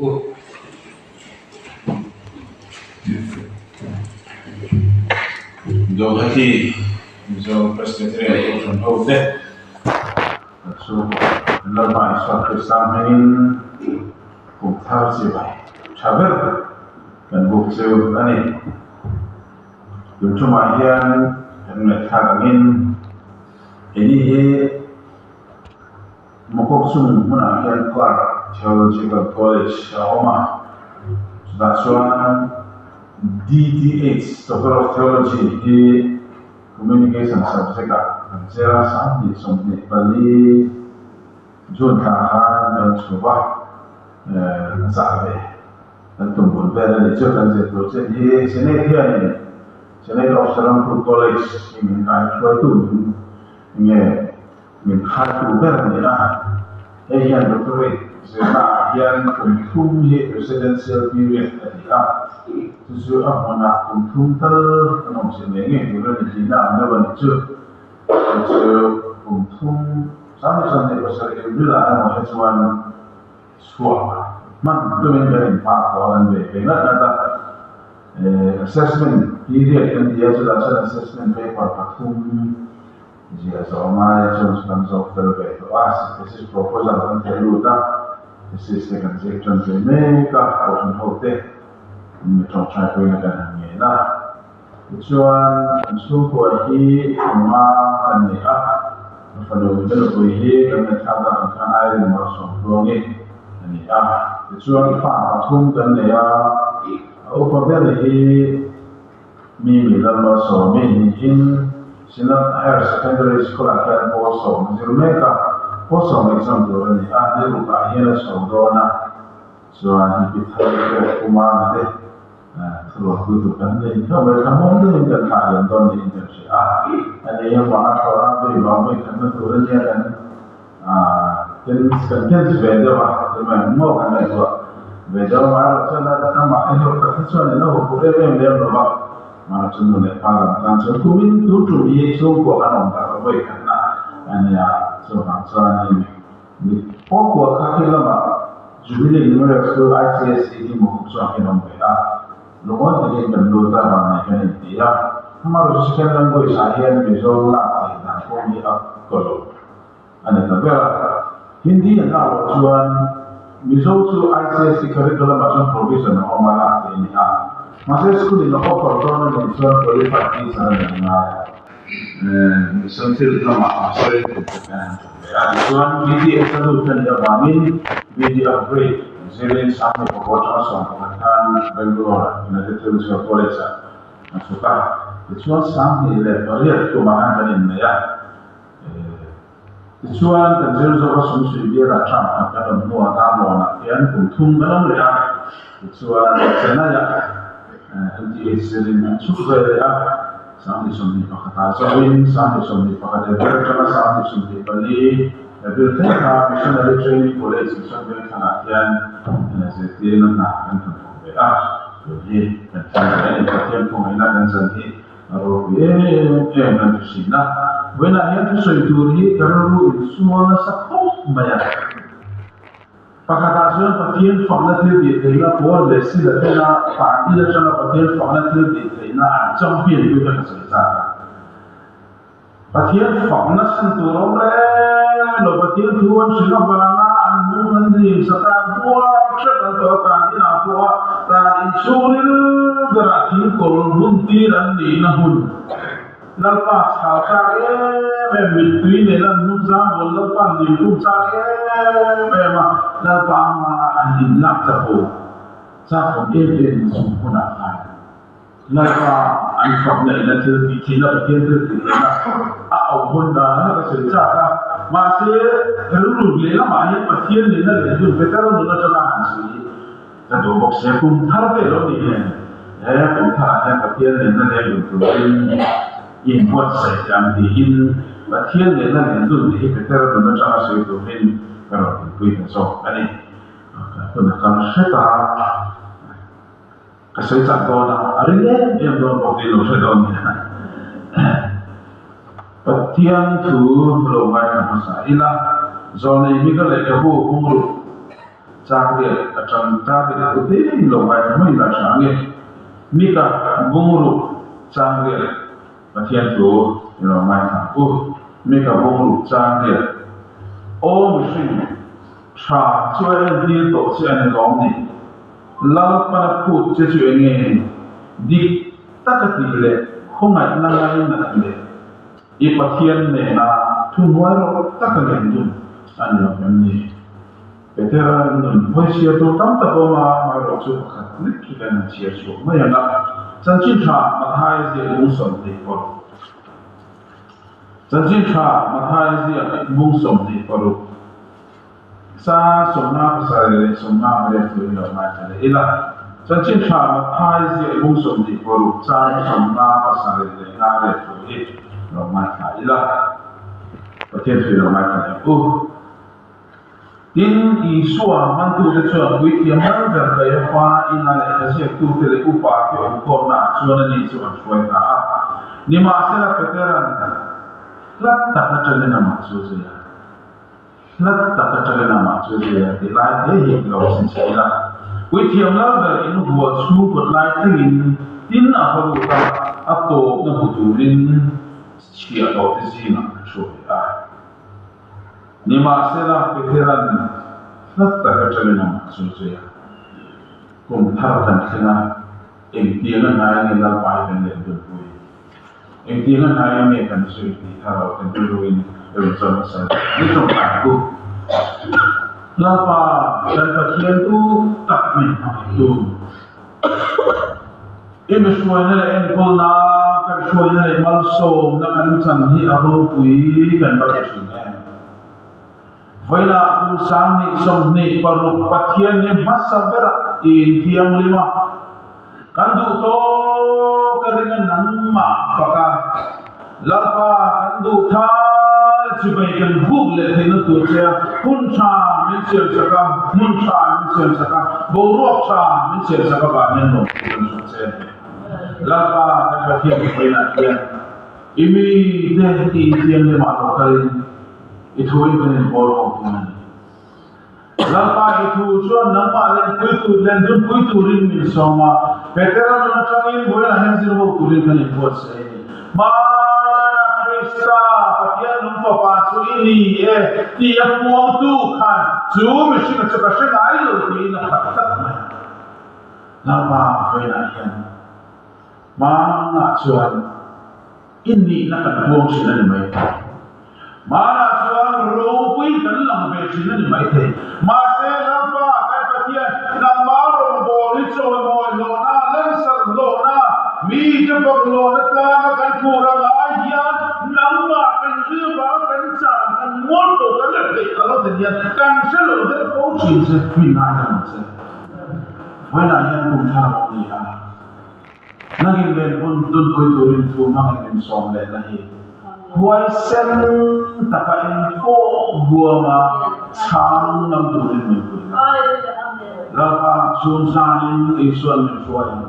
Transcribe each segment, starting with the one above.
do hati do presbyterian from hote so lama iswa kristan hangin kuthar si bai chaber kan buk so ani yung tumahian kan thagin ini he mokok sum muna hian Clark Theological College Oma that's one DTH Doctor of Theology he communication subject jera sam ni somni pali jun ta han dan suba zabe dan tumbul bela ni chukan je to je he sene hian ni sene of Salampur College in kai choi tu nge min khatu bela ni na he hian doctorate zena hian kumthum he residential period ani Tujuh mana kumthum tal kanong sinenge gula ni China anda bani chu kumthum sama pasal gula ana mahaswan suara man tumen berin pa kawan be bengat nada assessment period kan dia sudah assessment paper pakum jika sama ya sudah software be to this is proposal kan terluta this is the conception mereka harus hote trong trai quên là cần nghề đó, chuan số tuổi hi mà cần nghề á, phần đầu chân tuổi hi cần nghề tham gia các ai mà sống luôn đi, nghề á, chuan phá thung cần nghề á, ở phần bên hi mi làm mà sống mi in xin higher secondary school là cái bộ sống, dù mấy cái bộ sống exam rồi nghề á, để lúc ấy là sống đó na, chuan hi bị thay cái kuma này Terus itu kan ni, kalau mereka mungkin yang terkait dengan internship, ada yang mana orang beri bangsa kan turunnya kan, kan beda lah, memang mau kan itu, beda mana macam ada macam itu profesional itu, boleh memang berapa, mana contoh Nepal, kan contoh kumin tu ni semua kan orang tak boleh kan, ani ya, soal ni, pokok kaki lama, jubilee number school ICS ini mau soal yang nombor Lumon tadi berdua mana kan dia, hamaru sekian langgo isahian bezo lah, dan kami kalau, ane tapi Hindi yang lalu cuan bezo tu ICS curriculum macam provision orang ini masa sekolah ini offer doang ni cuan boleh pakai sana dengan sentil lama asal itu kan, cuan Hindi itu kan dia bangun, dia upgrade. Selain sampai pokoknya soal kan Bangalore, United Theological College, suka tujuan sampai lepas itu makan dan ini ya, tujuan dan jelas sumber dia racun akan membuat tamu nakian kumtum dalam ya, tujuan sana ya, nanti selain suka ya, sampai sumber pakai tasawin, sampai sumber pakai debat, sampai sumber beli. Berita missionary training college sampai kanatian setiap nak kan jadi kan kan pengajian dan seni baru kan sina wena yang tu soituri kalau itu semua sakau banyak pakatasan patian fakta di dalam pola lesi datang parti datang patian fakta di dalam champion juga kesulitan patian fakta sentuh lo patian tuan sila bala anu nanti setan buat setan tuan ini apa dan insulin berarti kolbunti dan dinahun lepas halkare memitri nelan nuzam lepas dipucare memang lepas andi laktapo sakon eden sempurna lepas anfaknya itu ditindak Bunda nak sejarah masih dulu bila mahir pasien ni nak itu betul betul jalan sih. Jadi boxnya pun thar belo ni, pun thar pasien ni nak itu in buat saya in pasien ni nak itu betul betul jalan sih itu kalau itu so ani kalau saya kesehatan orang hari ni yang belum boleh loh ni. Patian tu belum ada masalah. Zona ini kalau kita buat umur, trang địa trang trang địa có thể lồng bài mới là sáng nghe mi cả bung ru trang địa và thiên thủ lồng bài thằng cô mi cả bung ru trang địa ôm sinh trà chơi đi tổ chức anh lòng đi lao para phút chơi chuyện nghe đi tất cả tỷ lệ không ai năng ai năng lệ ít phát hiện này là thu mua rồi tất cả những gì anh làm em gì veteran voi chia tu tam ta ko ma ro chu khat nik ki kan chia chu ma ya na chan chin tha ma thai ji mu som ti por chan chin tha ma thai ji mu som ti por sa som na sa le som na ma le tu lo ma ta le ila chan chin tha ma thai ji mu som ti por sa som na sa le na le tu lo ma ta ila pa thiên thủy lo ma ta tin isua mantu de chuan wi tiam nan ver ka ya fa ina le ka se tu te le upa ke on ko na chuan ni chuan chuai ta ni ma se la veteran lat ta ka chale na ma chu se ya lat ta ka chale na ma chu se ya de lai de hi lo sin se la wi tiam na ver in huwa chu ko lai thing tin a ho ta a to na hu tu rin chi a to te ji na chu ya ni ma se la veteran lat ta ka chale na ma chu se ya kum thar kan thina em tiang na nai ni la pai kan le du pui em tiang na nai me kan su ti thar kan du ruin em chon sa ni chong ta ku la pa dan pa thian tu tak min ha tu em suai na em ko na kan suai na mal som na kan chan hi a ro pui kan ba ke su ne vậy là cũng sáng ni som ni paru pathian ni masabera in tiang lima kan du to karingan nang ma paka lapa kan du tha chibai kan buk le thina tu che kun cha min sel saka mun cha min sel saka borok cha min sel saka ba nen no kun che lapa kan pathian ni na tiang imi de ti tiang le ma lo karin itu yang bol hongkuman. Lapa itu so nama len kuitu len dun kuitu rin min soma. Veteran na changin boleh lahen zero kurin kan import saya. Mana Krista patian lumpa pasu ini tiap puang tu kan. Cuma mesti nak cakap sengai lo di nak tak mai. Lapa boleh lahen. Mana cuan ini nak puang sini mai. Mana chuan ro pui kan lang ve chin ni mai the ma se la pa kai pathian na ma ro bo li cho mo lo na len sar lo na mi je bok lo na ta kan ku ra la hian nam ma kan zia ba kan cha kan mo to kan le le alo de ya kan se lo de ko chin se mi na ya se vai na hian kum tha ro ni ha nangin ben un tun koi to rin fu ma kan som le na hi Huai sen taka info gua ma sang nam turin mengkui. Lapa sun sanin isuan mensuayan.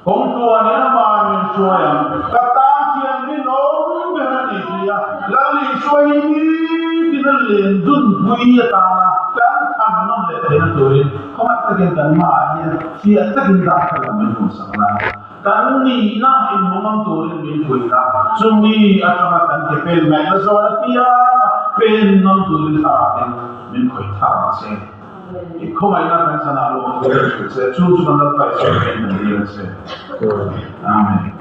Kong tuan ni nama mensuayan. Kata kian ni nom beran dia. Lalu isuan ini kita lendun buaya tanah kan kanon le tenan turin. Kau mak terkenal mahnya. Siapa terkenal kalau menusaklah. Kan ni na in mong turin min kuila sumi atama kan ke pel mai na so na pia pen non turin ta min koi ta se ko mai na kan sana lo se chu chu na ta se pen ni se amen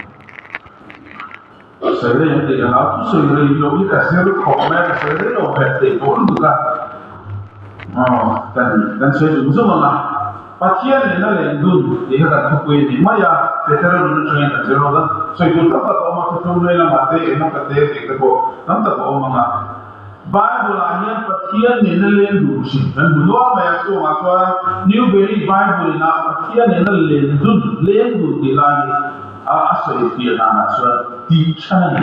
se le de la tu se le lo mi ka se ko mai se le lo pe te ko lu ka dan se ju so ma Pathian ni na len dun dia kata kupui ni maya veteran nu train na zero dan so itu tak apa ma tu nu la mate eno kate te ko nam ta ko ma Bible ahian pathian ni na len dun si dan dua maya so ma so New Berry Bible na pathian ni na len dun di lagi asal dia na so di chana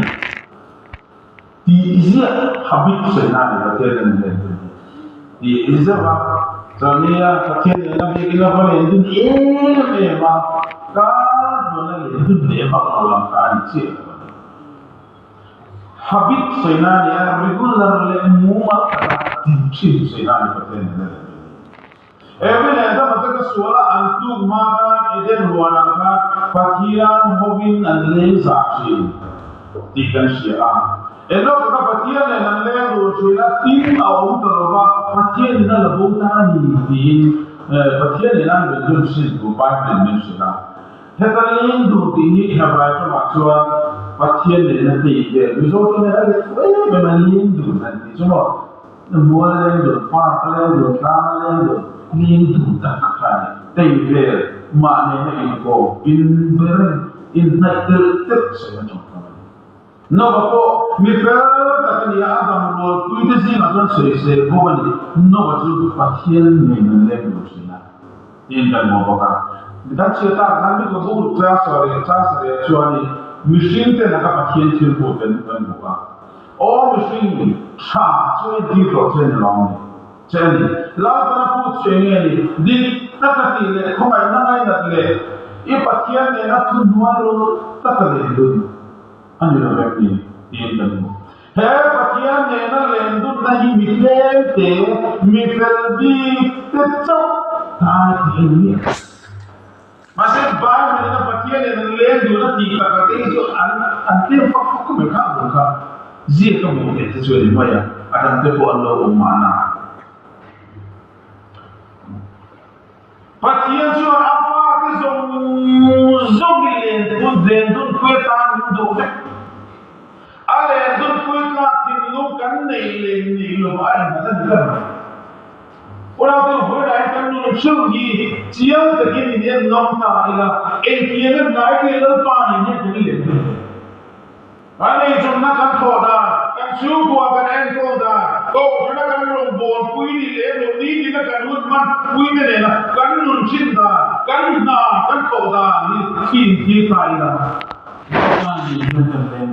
di izia habit senani pathian ni len dun di izia Soalnya kecil yang kita boleh itu memang kalau itu memang orang kecil. Habit senanya regular le muat kata dincin senanya kecil ni. Every land of the Suala and two Mara, Eden Wanaka, Patian, Hobin, and Lays Action. Tikan Shia. A lot of Patian and Lero, Shila, Tim, our Utarova, Patian in the Botani, being Patian and the Dunship, who back the Menshina. Hetalin do the Habato Matua, Patian in the day, result in a way, and Lindu, and it's not. The moorland, the parkland, the farmland, Lindu, Takakani, they wear, Mane, go, in Beren, in night, the no, mi ferro che Adam lo tutti ma non se buoni no tu patien ne le lucina in dal moboka dan cheta dan mi go trasore chuani machine te na patien til ko ben moboka all machine cha so di ko chen long chen la bana pu chen ni di takati le khomai na ngai na le e patien ne na tu nuaro takale lu ani lo vekni in dal mo he patien ne na lendu na hi mi feldi te chau ta ti ni masih bar mereka patien ne lendu na ti ka te jo ante fa ko me ka zia ka mo te so di maya akan te ko Allah umana patien jo apa ke zong lendu kuetan do ale dun kuitla tinlu kan nei lo ai na da ora to ho dai kan lu chugi chiang ta ki ni nom ta ila en ki na nai ke lo pa ni ni le ani chum na kan tho da kan chu ko kan en ko da ko na kan lu bon pui ni le lo ni na kan lu man pui ne na kan lu chin da kan na kan ko da ni ki ta ila ani ni kan ben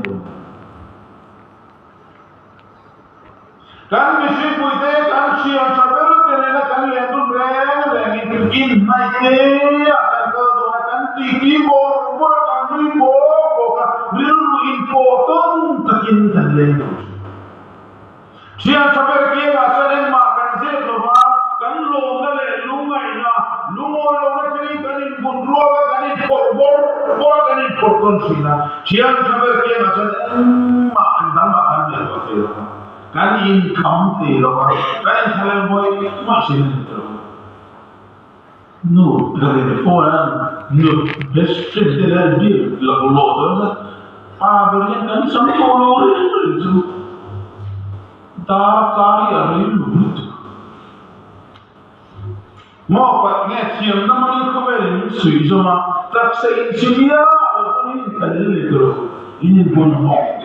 kan misi puite kan siang saberu tenena kan lendun reng in naike akan kalau kan tiki bor kan lui bor kan rilu important takin kan lendun siang saberu kia asalnya makan sedoa kan longa lungai na lungo kini kan bundro kan bor kan important sila siang saberu kia asalnya makan lendun kan income te lo kan salar boy masih itu no dari foran no best de la vie la volta berian kan sampaiolo itu da kari itu mau pak ngasih nama ni kau sui sama tak saya insinya ini kan itu ini pun hok,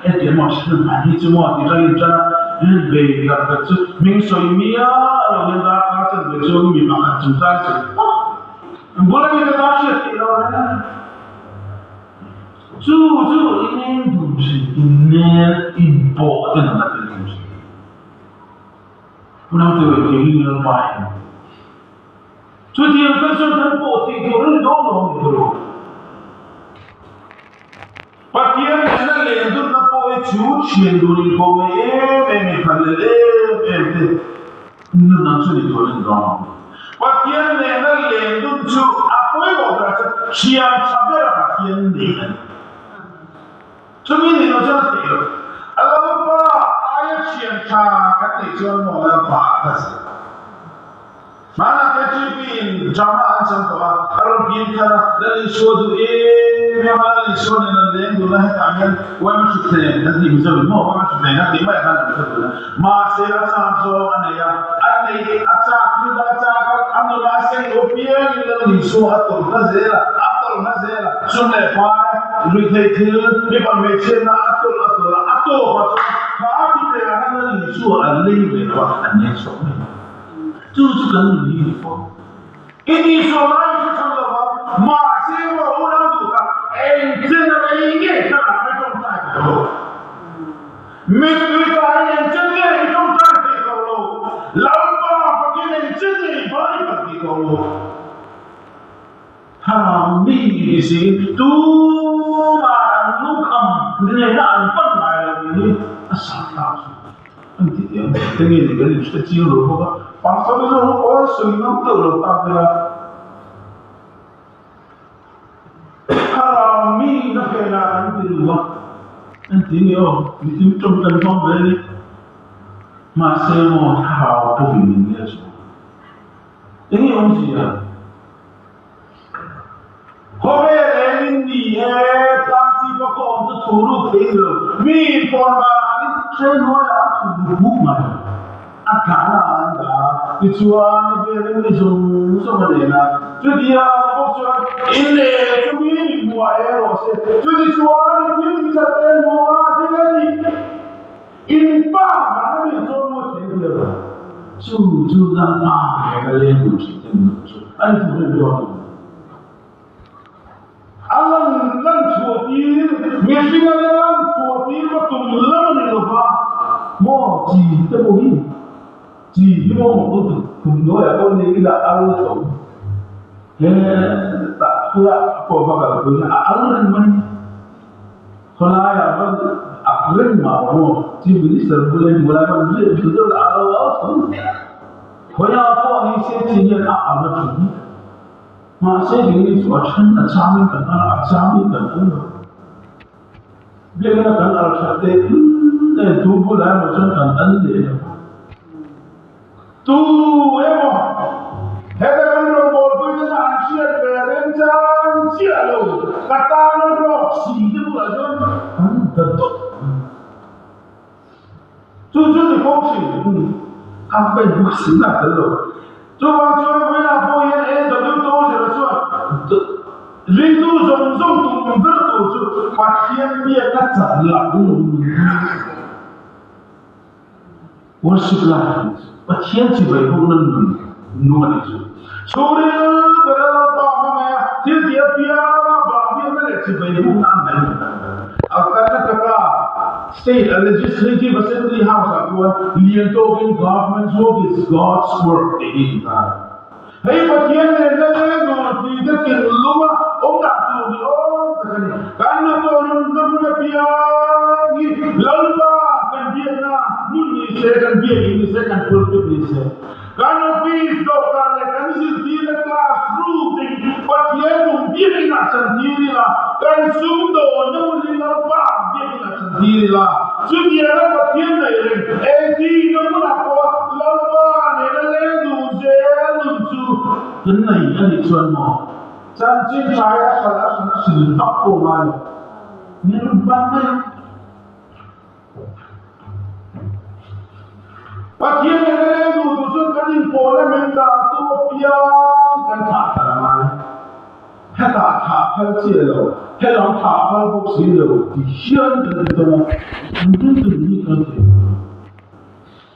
dia masih mani semua tidak jalan, baik kata tu, mingsoi mia, orang yang dah kata betul ni makan cinta sih, boleh kita nasihat orang, tu ini bukan ini important nanti tu, punya tu ini lepas, tu dia kerja tempat itu orang dorong itu. Patien na lendu na po chu chendu ni ko me khalele no nansu ni to ni dong patien na lendu chu apoi bo ka chiang sabera patien ni chumi ni no cha ti lo ala pa aya chiang cha ka ti chu no la pa ka mana ka chi bin jama an san to aro bin kara dali shodu memang isu ni nanti dulu kalian, wah masuk saya nanti bisa mau masuk saya nanti mai kan bisa dulu. Masih rasa so ane acak anu masih opia ni isu atau nazela, sunai pai, luitai tu, ni pamecen atau macam apa kita akan isu alih berapa ane so ni. Tu kan ni pun. Ini so lain tu sama masih orang tu. Generally, pasal itu oh senang tu lepas dia harami nak kena nanti rumah nanti ni oh di sini cuma kan beli masih mau tahu tu ini dia tu ini orang siapa kau ni tanti pakon tu turut itu mi korban semua aku bukan akana anda dijual beli semua dena jadi aku cakap ini cumi buat eros jadi jual ini kita mau ada ni impa mana ni semua sendiri cucu dan apa yang tu cuci antu berdoa alam lan cuci mesin alam cuci betul lam ni lupa mau ji tu boleh ji tu mau tu ya kau ni kita alam tu tak pula apa bakal punya alam mana kalau ya kan akhirnya mau ji beli serbulan mulai kan dia sudah alam tu kau ya apa ni sih alam tu masih ini suacan acamin kan acamin kan dia kan al-syarat tubuh lah macam kan ande tu hada kan robot tu jadi ansiar berencang sialo kata robot sih tu aja tentu tu di fungsi apa yang fungsi nak terlalu coba bila poin tu rindu zong tu berdoa pasien dia kata lagu worshiplah pasien si baik bukan nuan itu sore berapa mana dia biara bagi mereka si baik bukan akan kata state and legislative assembly house aku lian talking government's work is God's work ini hey pasien ni dia keluma tak tu di karena tu orang punya piagi lalpa kan dia na ini saya kan perfect ni saya karena peace dokter kan sendiri classroom pasien dia nak sendiri lah kan sundo namun lalpa dia nak sendiri lah jadi ada pasien ni namun apa lalpa ni ledu tu kenai ani tuan mo janji saya salah sini tak boleh ni banyak pasien ni tu kan pola minta tu piang kan tak ramai heta tak kerja lo hela tak berbuk sih lo dihian itu mungkin tu ni kan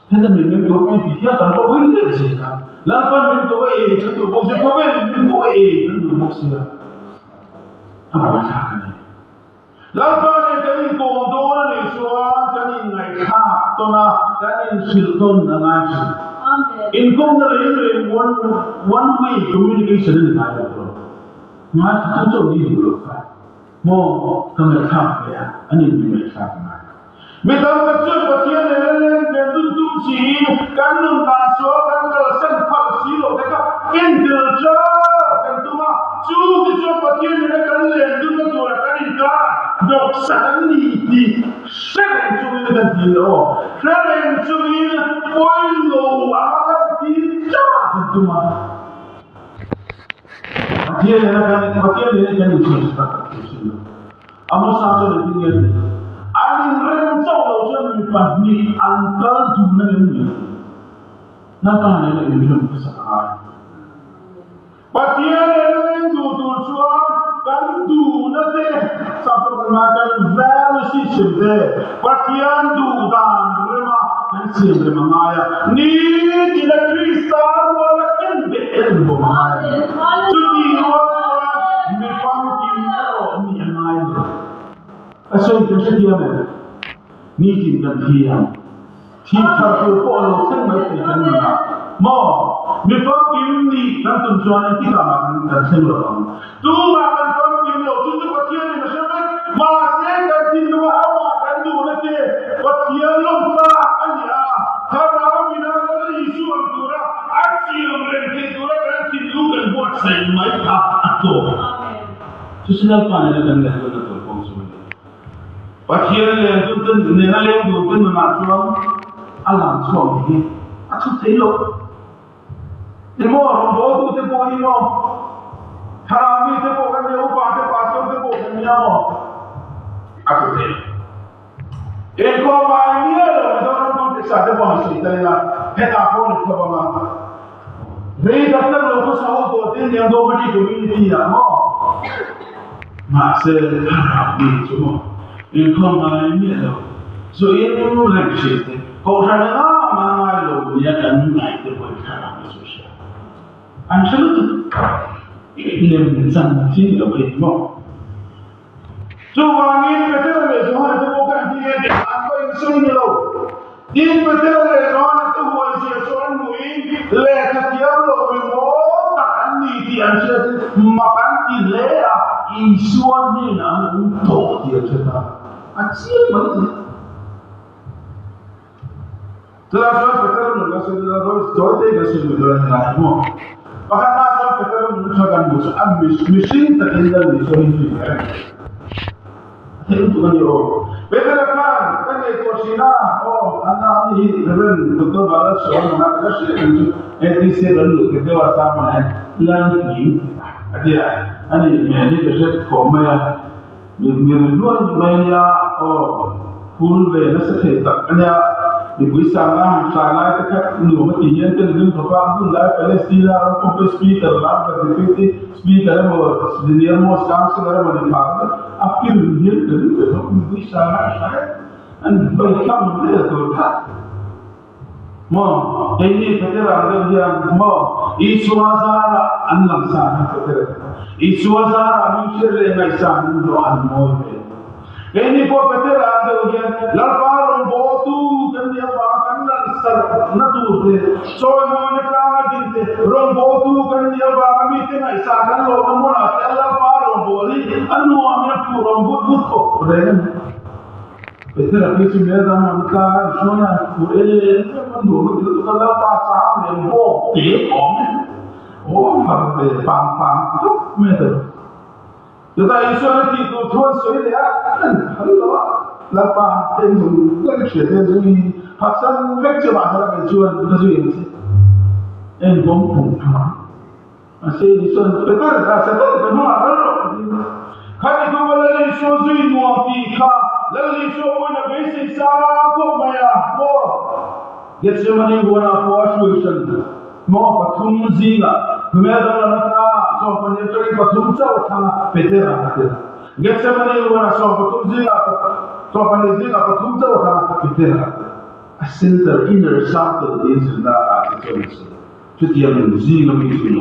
heta memang tu kan dihian tak boleh sih kan lapan mintu itu bukti komen mintu itu bukti apa macam ni lapan ini kontol ni soal kani ngai khap tu na kani silton nangai income dari one way communication ni ada tu macam tu ni dulu kan mau kami khap ya ani ni khap mana Minta kecil pasien yang bentuk si kanun naso kan kalsen palsi lo dekat intelja kan tu mah cuci pasien yang kan lendu kan tu kan ika dokter ni di sering cuci kan dia sering cuci poin lo amat di kan tu mah pasien yang kan cuci kan cuci amo satu lagi ni aling rencau lo jadi pahni angkal dunia ini, nakar ni ilmu kesalahan. Patian yang tu cuan kan dunia deh, sampai macam value system deh. Patian tu dan rema kan system maya. Ni tidak kristal walaupun ilmu maya. Jadi orang ni pangkil ni maya. Asal itu dia mana? Ni kita diam. Kita berpolo semai kita mana? Mau, ni pangkil ni kan tujuan kita makan dan semua. Tu makan pangkil lo, tu pasien ni macam masih kan tinggal awak kan tu nanti pasien lo tak anya. Harap bina dari isu angkura sai mai ka ato susunal pa na kan na to kong sumun pathian le tun ne na le tun na suam alam suam ni atu thelo imo rombo tu te po imo harami te po kan ne upa te paso te po kan ya mo atu thelo eko ma ni lo so ro te sa te po si te na heta ko ni ko ba rei daftar lo ko sa ho te ne do badi community ya mo ma se harami sumo eko ma ni lo so ye no le chite ko sa na ma lo ya kan nai te po harami so sha an shulu le san ti lo ke mo so wangin betul le so ha te po kan ti ye an ko in so ni lo din betul le so ha te ho si so an mui le ka ti lo mi mo ta an ni ti an se ma kan ti le a in so ni na un to ti se ta a chi ma ti Telah soal betul nggak sudah terus jodoh nggak sudah berani mo. Bahkan soal betul menunjukkan musuh mesin terkendal di soal itu. Itu kan yo. Betul kan itu sina. Oh, anak ini keren betul balas soal mana kerja itu. Edisi lalu kita bersama lagi. Ada. Ini kerja komanya. Menurut saya oh full way nasa kita. Ada Ibu sana kita nomor tiga kan dengan bapak pun lah Palestina orang pun speaker lah berdiri speaker mau dunia mau sekarang segera menimpa akhir dunia kan ibu sana an berikam dia tu tak mau ini peterang dia mau isu azara anlam sana peterang isu azara mungkin renai sana doan mau ini pun peterang dia lalparon botu kan dia bahkan sar natur de so mo ne kama dinte rombo tu kan dia bahkan mite ngai sakan lo mo na Allah pa rombo li anu ame pu rombo but ko ren betul api sumber dan ka soya pure man do itu kalau pa sa ne bo te om oh ma be pam pam tu meter jadi isu ni tu tuan suri dia Allah lapa tentu lagi cerita jadi hasan vector bahasa lagi jual betul ini en bom masih isu betul rasa betul semua kalau kalau itu malah isu zui muafiqa lalu isu mana basic sah kok maya oh get semani guna persuasion mau patung zina kemudian nata so penyetri patung jauh tanah petera get semani guna so patung zina so panizin apa tuh tahu kan kita center inner circle di sana itu jadi yang zina mungkin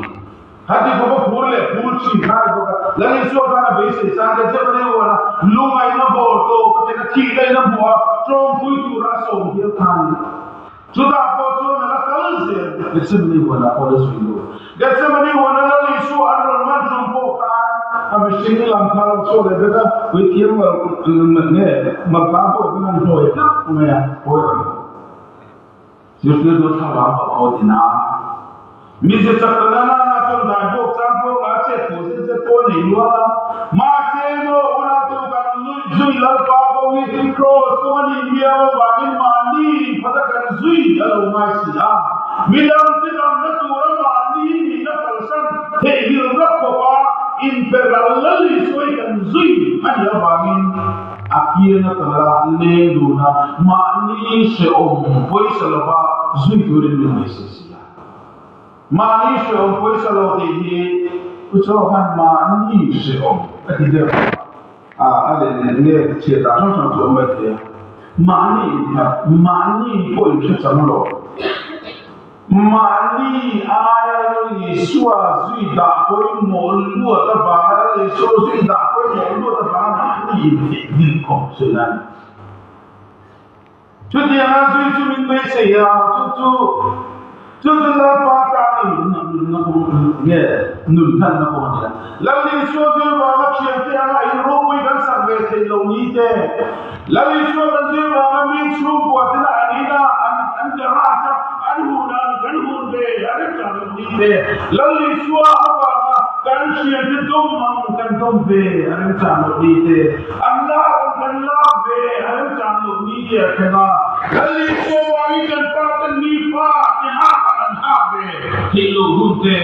hati kau boleh sih hari kau lagi so kan basic sana jadi mana lumai na borto kita tidak na buat trong itu rasa dia kan sudah kau na kalau sih sebenarnya mana polis itu sebenarnya mana lagi so andron macam kan Kami sini langkah so lebih wekian ne makapo dengan doa itu punya orang. Justru itu salah apa dina. Misi cakapana na cuma dapur campur macet posisi poni luar. Masih no orang tu kan zui lalpa bawi cross kau ni dia bagi mandi pada kan zui kalau masih Milam tidak nak orang mandi ni nak kalsan. Hei hirup kau Imperial suai kan zui hanya bangin akhirnya telah leluna mani seom poi salaba zui turin Indonesia mani seom poi salaba ini ucapan mani seom tidak ada ini cerita tentang seom itu mani poi sesamalo mani ayah ni suah zui dah koi molu atau bahara ni suah zui dah koi molu atau bahara ni ini kau sebenarnya. Jadi yang zui tu min bese ya, tu lah patah nuntan nak kau ni. Lalu suah zui bahara siapa yang air rokoi kan sampai teloni te. Lalu suah zui bahara min suah buat na anina anda rasa Lalu suara apa? dom ve arim chalo ni te Allah kan la ve arim chalo ni ye khana gali ko wai kan pa kan ni pa ki ha kan ha ve kilo hunte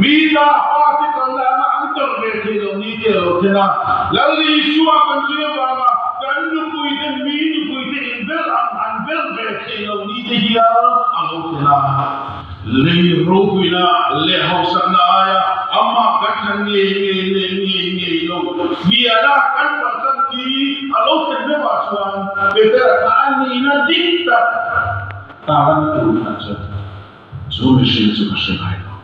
mila pa ki kan la na antar ve kilo ni te lo khana gali suwa kan je ba ma kan nu pui te mi nu pui te invel an vel ve kilo ni te ya alo khana le rohina le hausana aya amma kan ni lo biara kan kan ni alo khana ba chuan beter kan ni na dikta tahan tu na cha zo mi shi zu ka shi ai lo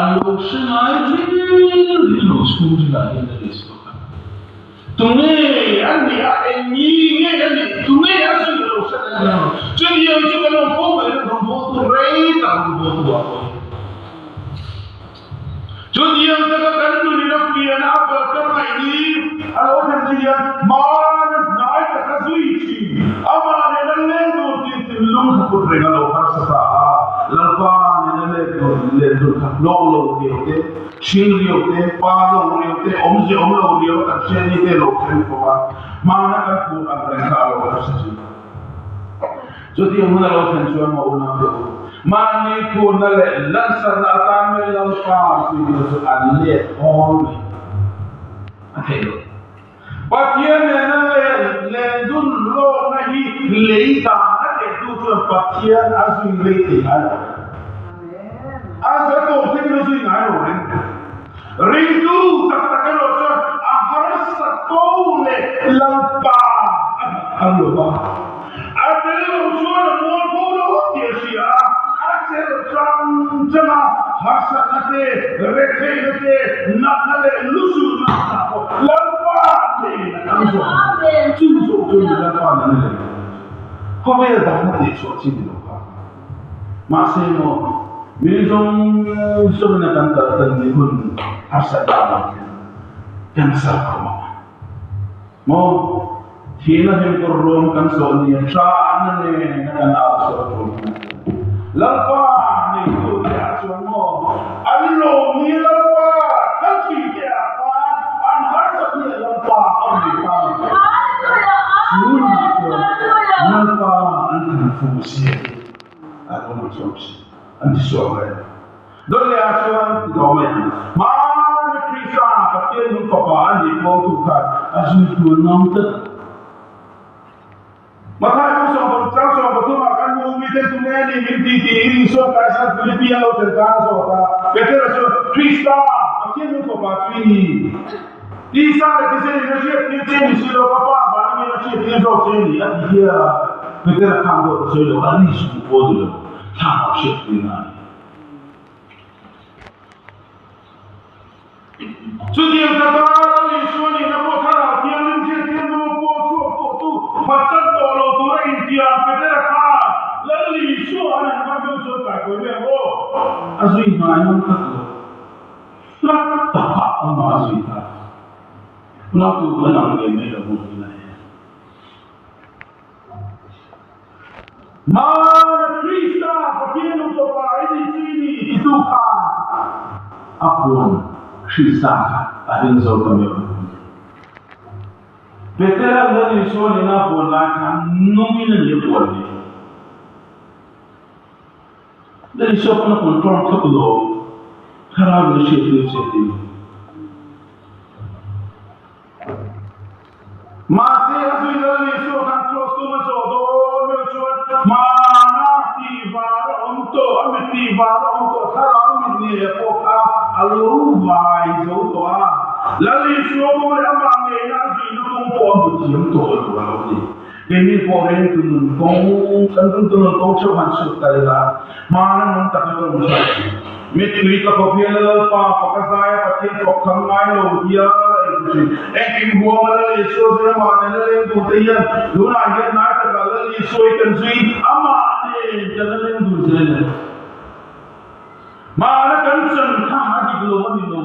alo shi ai ni lo sku di la ni de sto ka tumne ani a ni ni tumne asu lo sa na jo yo jo ka lo fo ba lo bo tu rei ta bo tu ba jo dia ta ka kan tu ni na pi na ba ka mai ni alo kan dia ma na ta ka zui chi ama ne na le do ti lung ka pu re ga lo har sa ta lalpa ne le do le do ka lo ri te shin ri te pa lo ri te om lo ri ka chen ni te lo chen ko ba ma na ka pu a re ka lo har sa chi jo dia mo na lo chen chuan mo na be mani ko na le lan sa na ta me lo pa si ni so an le on me okay lo patien na le dun lo na hi le ta na te tu so patien asu le te ala amen asu to te no si na lo ring tu tak tak lo so a har sa ko le lan pa allo ba atelo so mo ko lo ti sia Jama hasanate rekhete nakale lusu nakako lampa le amso chunso chunso lampa le kome da na te so chi di lo ka ma se no mi zong so na kan ta tan ni hun hasada ma kan sa ko mo hina hem ko rom kan so ni sha na ne na kan a so ko lampa ni ko ya so mo allo ni lampa kan chi ya pa an har sa ni lampa an ni pa lampa an ni fu si a ko mo so si an ti so re do le a so do me ma ni krista pa ti ni ko pa an ni ko tu ka a ji tu nam ta maka ko so ko tu ma kan mo mi te tu ne ni mi ti ri so ka sa Filipina lo te ka so ka beter so Krista aki mo ko pa fini di sa le se ni je ti ni si lo papa ba ni na si ti so ti ni a di ya beter ka mo so lo ani su ko do ta ma shi ti na su di ta ba ni so ni na mo ta ti ni je ti no ko so ko tu patsan to lo tu ra india beter ka lalli so ana ma jo so ka ko me ho azui ma ai ka to ta ta ma azui ta na tu na ne me lo mo ni na ma Krista pakino to pa ai ni itu ka apun Krista ahin zo ka me betera lalli so ni na po la kan nomina le po ni dari siapa nak kontrol tu lo, kerana bersih. Masih asal dari siapa kontrol tu masuk bercuat mana tibar untuk amit tibar untuk kerana ini epoka alubai jauh lalu siapa yang bangun asal itu kompon bercium tu lalu ini foreign tu kong coba masuk kalilah mana non tak ada musafir. Mitri tak kopiel pa pakasaya pakai kokang ngai lo dia itu. Ekin buah mana leso saya mana le tu tiyan. Dua aja nak kalau leso ikan sui ama ni jangan le tu saya. Mana concern kah di belum ni lo.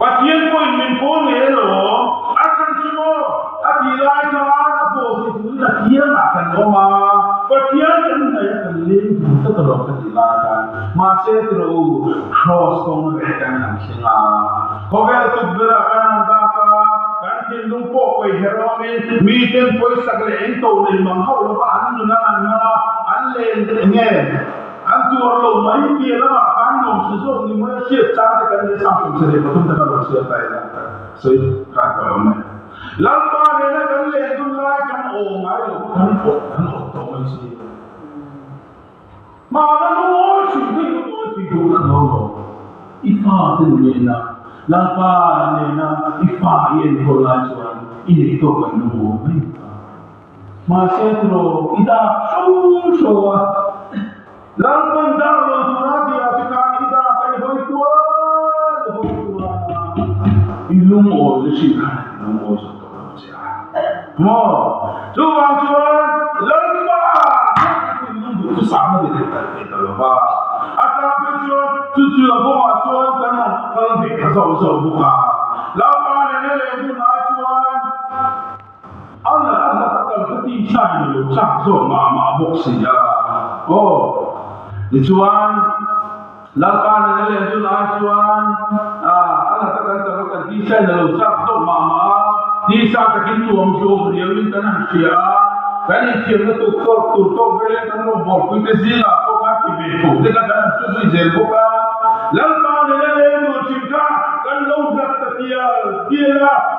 Patian point min pun lo akan semua apilai kawan apa itu nak dia akan lama. Patian kan saya keliling kita terus kesilakan masih terus cross kong về kan ang singa kovel tu bera kan ang daka kan tin lung po koi heroin mi ten poi sagle en to le mang hau lo ba an nu na an le nge an tu lo mai pi la ba kan nom se so ni mo sia cha de kan le sam se le patum ta lo sia tai la so ka ta me la pa ne na kan le du la kan o ngai lo kan o to mai si mà nó nói chuyện cái nói chuyện của nó rồi, ifa tên người na, lapa này na, ifa yên hồi lại chuyện, ini itu kan nunggu ni, mà saya tu ida show à, lapan dah lo turadi asyik ida kan hoi tua, ilmu oleh sih kan, ilmu satu orang siapa, mau, cuba lapa. Itu sama dengan kita lupa. Asal betul tujuh bukan tuan tanah kalau kita tahu buka. Lapa nenek itu najuan. Allah kata ketika itu cakap mama boxnya. Oh, tujuan lapa nenek itu najuan. Allah kata ketika itu cakap mama. Disa kekintu omjo dia ini tanah siapa. Kan itu yang tutup beli kan nombor kita zila kau kaki betul kita kan susu zel buka lalu nenek itu cinta kan lompat dia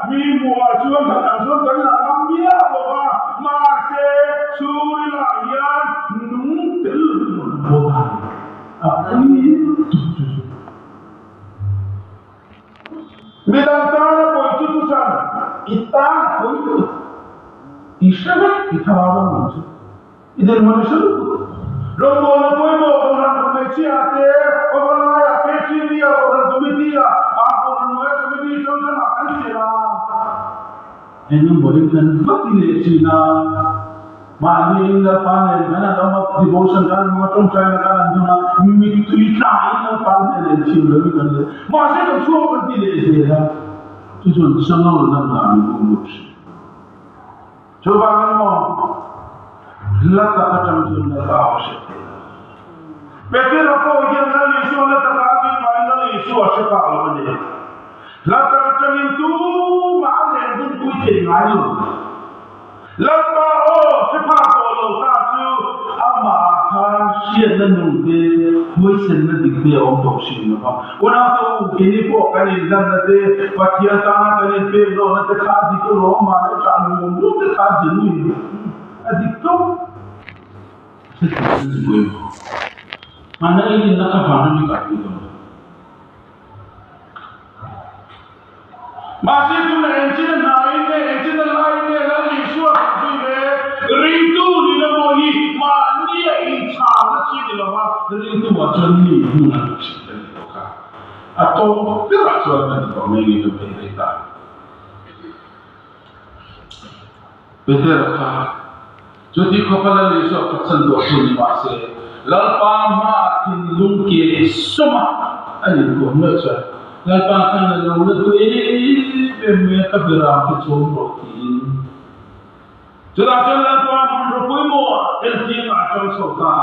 mimu acuan kan acuan kan ambil bawa masih suri layan nungtel bodoh apa ini medantara koi cutusan kita koi Isyarat ditarawang itu, itu manusia itu. Lalu orang komisi ada, orang lain komisi dia, orang komisi dia, orang lain komisi sana akan siapa? Ini bolehkan betul Cina. Mari kita panel, mana orang devotion kan, macam China kan, mana mimpi itu ikan panel Cina lebih kan. Masih tu semua betul dia. Itu semua orang nak mengurus. Coba kamu lihat macam tu nak awak. Betul apa yang nak isu nak terkait dengan isu asyik kalau ni. Lihat macam itu mana yang tu kucing ayu. Lihat cepat kalau tak tu ama kan siapa nunggu kucing nak dikira orang sini. Orang tu ini pun kan insan nanti pakai tangan kan pelo nanti kaki tu orang mana cakap nunggu kaki ni. Adik tu mana ini nak apa ni kaki tu? Masih tu encik lain lagi isu apa ni? Rindu di dalam ini mania insan macam ni lah. Rindu macam ni bukan cerita ni kan? Atau perasaan ni kau ni itu berita. Betul kan? Jadi kepala isu kesentuh ni masih. Lalpa makin lungki semua. Ani tu macam. Lalpa kan lalu tu mereka berapa roti. Sudah lalpa menrupui mo elti macam sota.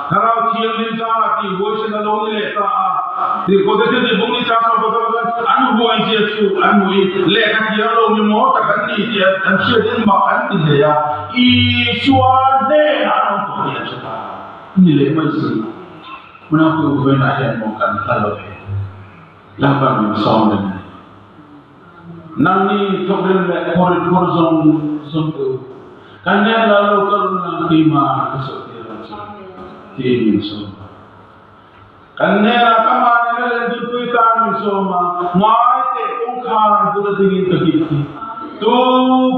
Kalau kian lincah ti voice na lalu leta. Di kota tu di bumi cakap betul anu buat jesu anu leka kian lalu mo takkan ni dia dan siapa makan dia. Isuade anu tu dia cakap. Ini lemah sih. Mana tu benar yang makan lalu. Lapan bersama dengan. Nani problem koridor zon tu. Kanya lalu kerana kima kesotiran tiada semua. Kanya kamar ni tu ikan semua. Mai te ungkar tu tinggi terkiti. Tu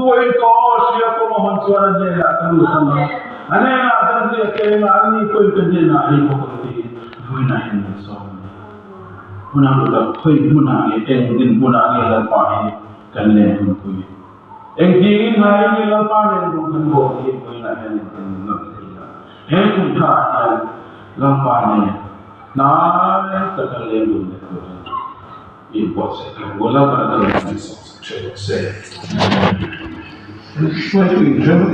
poin kau siapa mohon suara dia tak tahu sama. Ane nak dia kena ani poin kerja nak ini pokoknya. Bukan yang semua. Punah betul, kau punah ni, mungkin punah ni lalpa ni kan leh pun. Engkau hari ni lalpa ni bukan kau ni punah ni nak dia. Pun tak lalpa ni, nak tak leh pun. Ini buat saya, bola pada dalam saya. Saya tu intern